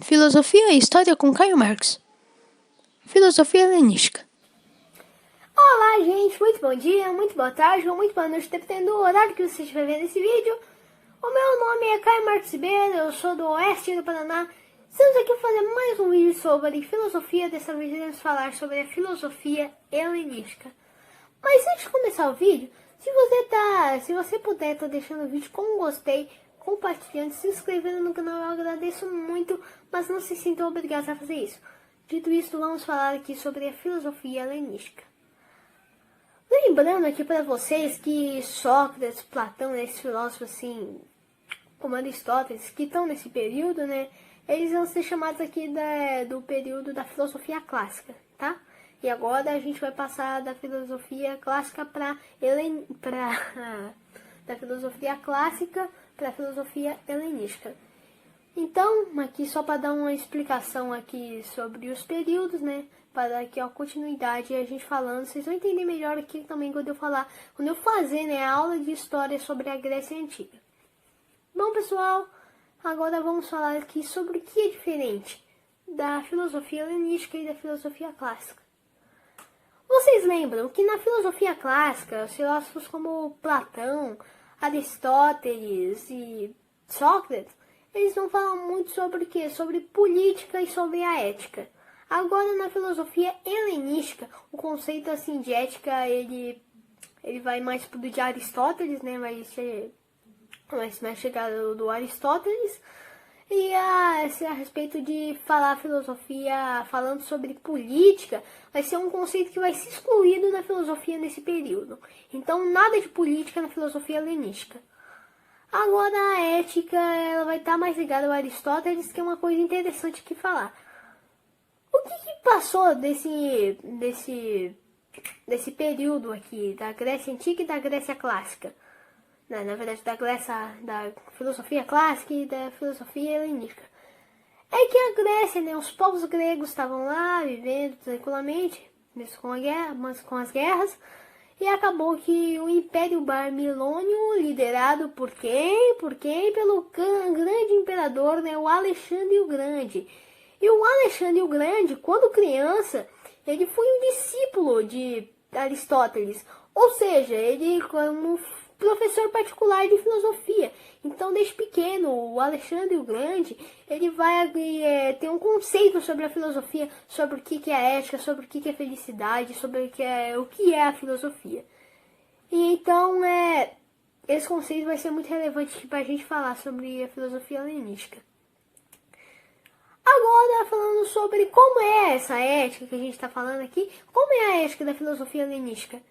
Filosofia e História com Caio Marx. Filosofia helenística. Olá, gente, muito bom dia, muito boa tarde ou muito boa noite, dependendo do horário que você estiver vendo esse vídeo. O meu nome é Caio Marx Ribeiro, eu sou do Oeste do Paraná. Estamos aqui para fazer mais um vídeo sobre filosofia, dessa vez iremos falar sobre a filosofia helenística. Mas antes de começar o vídeo, se você puder, tá deixando o vídeo com um gostei, compartilhando, se inscrevendo no canal, eu agradeço muito, mas não se sintam obrigados a fazer isso. Dito isso, vamos falar aqui sobre a filosofia helenística. Lembrando aqui para vocês que Sócrates, Platão, esses filósofos assim, como Aristóteles, que estão nesse período, né, eles vão ser chamados aqui do período da filosofia clássica, tá? E agora a gente vai passar da filosofia clássica da filosofia clássica para a filosofia helenística. Então, aqui só para dar uma explicação aqui sobre os períodos, né? Para dar aqui a continuidade a gente falando, vocês vão entender melhor aqui também quando eu fazer, né, a aula de história sobre a Grécia Antiga. Bom, pessoal, agora vamos falar aqui sobre o que é diferente da filosofia helenística e da filosofia clássica. Vocês lembram que na filosofia clássica, os filósofos como Platão, Aristóteles e Sócrates, eles não falam muito sobre o quê? Sobre política e sobre a ética. Agora, na filosofia helenística, o conceito assim de ética, ele vai mais pro de Aristóteles, né? Vai mais chegado do Aristóteles. E a respeito de falar filosofia, falando sobre política, vai ser um conceito que vai ser excluído na filosofia nesse período. Então, nada de política na filosofia helenística. Agora, a ética, ela vai estar mais ligada ao Aristóteles, que é uma coisa interessante que falar. O que passou desse período aqui, da Grécia Antiga e da Grécia Clássica? Na verdade, da filosofia clássica e da filosofia helenística. É que a Grécia, né, os povos gregos estavam lá, vivendo tranquilamente, mesmo com as guerras, e acabou que o Império Babilônio, liderado por quem? Pelo grande imperador, né, o Alexandre o Grande. E o Alexandre o Grande, quando criança, ele foi um discípulo de Aristóteles. Ou seja, ele como professor particular de filosofia. Então, desde pequeno, o Alexandre o Grande, ele vai ter um conceito sobre a filosofia, sobre o que é a ética, sobre o que é felicidade, sobre o que é a filosofia. E então, esse conceito vai ser muito relevante para a gente falar sobre a filosofia helenística. Agora, falando sobre como é essa ética que a gente está falando aqui, como é a ética da filosofia helenística?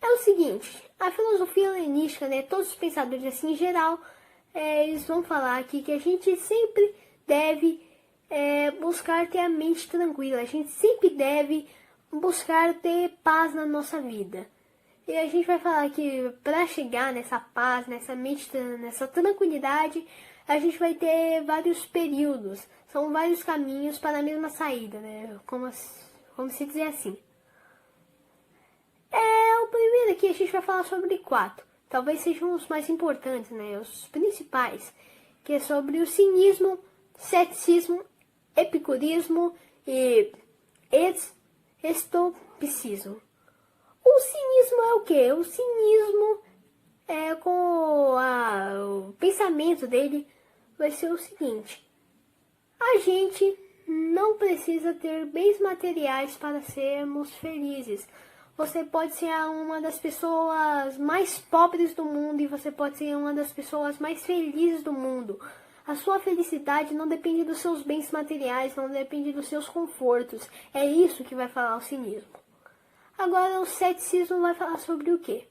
É o seguinte, a filosofia helenística, né, todos os pensadores assim em geral, eles vão falar aqui que a gente sempre deve buscar ter a mente tranquila, a gente sempre deve buscar ter paz na nossa vida. E a gente vai falar que para chegar nessa paz, nessa mente, nessa tranquilidade, a gente vai ter vários períodos, são vários caminhos para a mesma saída, né, como se dizer assim. O primeiro aqui a gente vai falar sobre 4. Talvez sejam os mais importantes, né? Os principais. Que é sobre o cinismo, ceticismo, epicurismo e estoicismo. O cinismo é o quê? O cinismo o pensamento dele vai ser o seguinte. A gente não precisa ter bens materiais para sermos felizes. Você pode ser uma das pessoas mais pobres do mundo e você pode ser uma das pessoas mais felizes do mundo. A sua felicidade não depende dos seus bens materiais, não depende dos seus confortos. É isso que vai falar o cinismo. Agora, o ceticismo vai falar sobre o quê?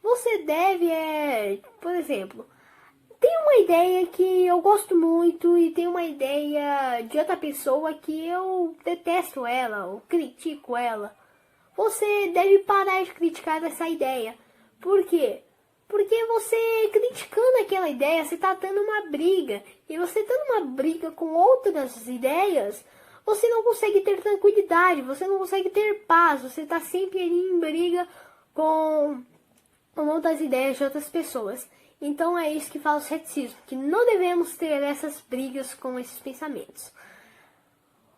Você deve, por exemplo, tem uma ideia que eu gosto muito e tem uma ideia de outra pessoa que eu detesto ela, ou critico ela. Você deve parar de criticar essa ideia. Por quê? Porque você criticando aquela ideia, você está tendo uma briga. E você tendo uma briga com outras ideias, você não consegue ter tranquilidade, você não consegue ter paz. Você está sempre ali em briga com outras ideias de outras pessoas. Então é isso que fala o ceticismo, que não devemos ter essas brigas com esses pensamentos.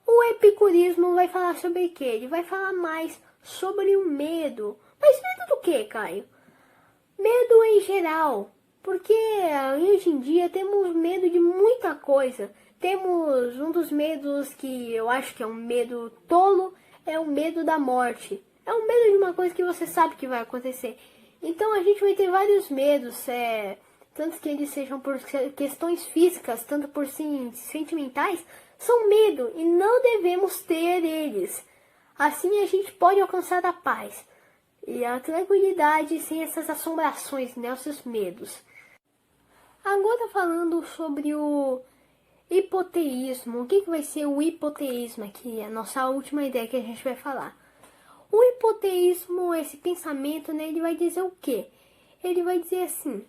O epicurismo vai falar sobre o quê? Ele vai falar mais sobre o medo. Mas medo do quê, Caio? Medo em geral. Porque hoje em dia temos medo de muita coisa. Temos um dos medos que eu acho que é um medo tolo, é o medo da morte. É um medo de uma coisa que você sabe que vai acontecer. Então a gente vai ter vários medos, tanto que eles sejam por questões físicas, tanto por sentimentais, são medo e não devemos ter eles. Assim a gente pode alcançar a paz e a tranquilidade sem essas assombrações, né, esses medos. Agora falando sobre o hipoteísmo. O que vai ser o hipoteísmo aqui? É a nossa última ideia que a gente vai falar. O hipoteísmo, esse pensamento, né, ele vai dizer o quê? Ele vai dizer assim: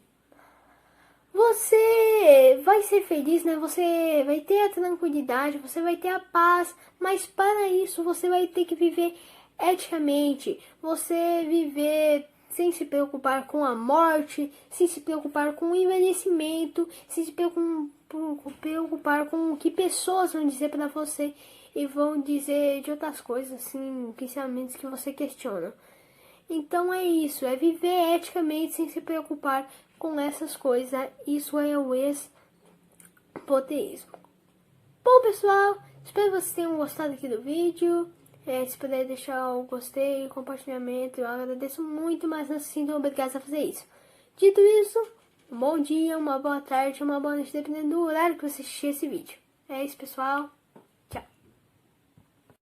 você vai ser feliz, né? Você vai ter a tranquilidade, você vai ter a paz, mas para isso você vai ter que viver eticamente. Você viver sem se preocupar com a morte, sem se preocupar com o envelhecimento, sem se preocupar com o que pessoas vão dizer para você e vão dizer de outras coisas, assim, pensamentos que você questiona. Então é isso, é viver eticamente sem se preocupar com essas coisas. Isso é o ex-poteísmo. Bom, pessoal, espero que vocês tenham gostado aqui do vídeo. Se puder deixar o gostei, compartilhamento, eu agradeço muito, mas não se sintam obrigados a fazer isso. Dito isso, um bom dia, uma boa tarde, uma boa noite, dependendo do horário que você assistir esse vídeo. É isso, pessoal.